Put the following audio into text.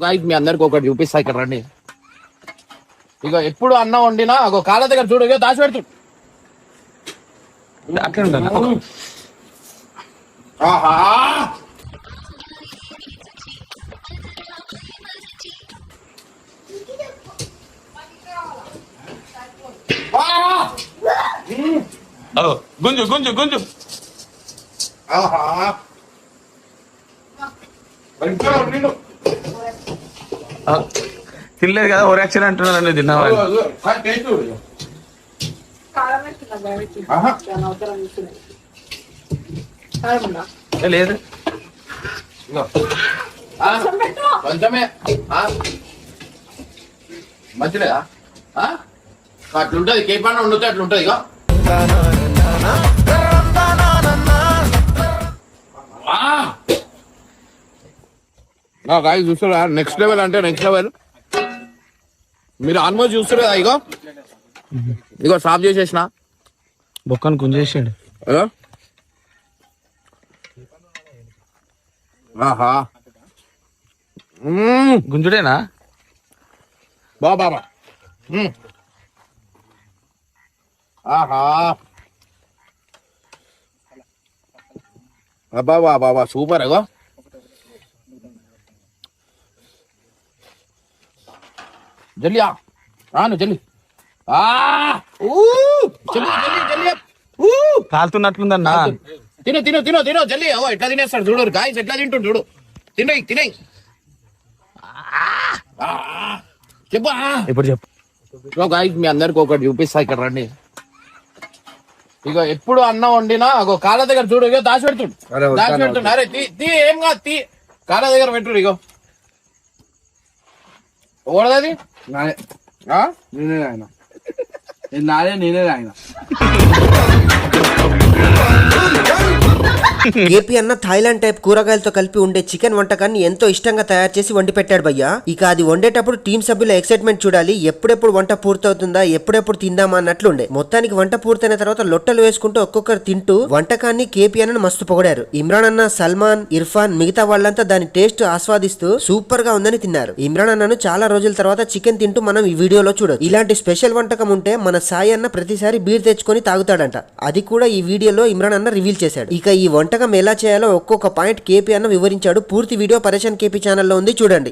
Guys మీ అందరికి ఒకటి చూపిస్తా ఇక్కడ రండి. ఇక ఎప్పుడు అన్నం వండినా ఒక కాళ్ళ దగ్గర చూడు, ఇక దాచి పెడుతుంది. అట్లా ఉంటాను. ఆహా గుంజు గుంజు గుంజు. ఆహా తినలేదు కదా, ఓ యాక్షన్ అంటున్నాను. తిన్నావా? లేదు కొంచెమే మంచిలేదా? అట్లుంటది, కేపన్న వండుతే అట్లుంటది. ఇక చూస్తారా నెక్స్ట్ లెవెల్ అంటే నెక్స్ట్ లెవెల్. మీరు ఆల్మోస్ట్ చూస్తారు కదా. ఇగో ఇగో సాఫ్ చేసేసిన బొక్కను గుంజేసాడు. ఆహా గుంజుడేనా? బాబా ఆహా బాబా బాబా సూపర్. అగో జల్లి రాను జల్లి కాలుతున్నట్లుందన్నా. తిను తిను తిను తిను జల్లి. ఓ ఎట్లా తినేస్తాడు చూడు గాయస్, ఎట్లా తింటుండు చూడు. తినయి తినయి చెప్పు. ఇప్పుడు చెప్పు. గాయస్ మీ అందరికి ఒకటి చూపిస్తా ఇక్కడ రండి. ఇక ఎప్పుడు అన్నం వండినా ఒక కాళ్ళ దగ్గర చూడు, ఇక దాచి పెడుతుండు. దాచి పెడుతుండు. అరే తీ ఏం కాదు, తీ కాళ్ళ దగ్గర పెట్టుడు. ఇగో ఓడదది నేనే ఆయన, నాదే నేనే ఆయన. ఏపీ అన్న థాయిలాండ్ టైప్ కూరగాయలతో కలిపి ఉండే చికెన్ వంటకాన్ని ఎంతో ఇష్టంగా తయారు చేసి వండి పెట్టాడు భయ్యా. ఇక అది వండేటప్పుడు టీం సభ్యుల ఎక్సైట్మెంట్ చూడాలి. ఎప్పుడెప్పుడు వంట పూర్తవుతుందా, ఎప్పుడెప్పుడు తిందామా అన్నట్లుండే. మొత్తానికి వంట పూర్తయిన తర్వాత లొట్టలు వేసుకుంటూ ఒక్కొక్కరు తింటూ వంటకాన్ని కేపీ అన్న మస్తు పొగడారు. ఇమ్రాన్ అన్న, సల్మాన్, ఇర్ఫాన్ మిగతా వాళ్ళంతా దాని టేస్ట్ ఆస్వాదిస్తూ సూపర్ గా ఉందని తిన్నారు. ఇమ్రాన్ అన్నను చాలా రోజుల తర్వాత చికెన్ తింటూ మనం ఈ వీడియోలో చూడొచ్చు. ఇలాంటి స్పెషల్ వంటకం ఉంటే మన సాయి అన్న ప్రతిసారి బీర్ తెచ్చుకొని తాగుతాడంట. అది కూడా ఈ వీడియోలో ఇమ్రాన్ అన్న రివీల్ చేశాడు. ఇక ఈ వంటకం ఎలా చేయాలో ఒక్కొక్క పాయింట్ కేపీ అన్న వివరించాడు. పూర్తి వీడియో పరేషాన్ కేపీ ఛానల్లో ఉంది, చూడండి.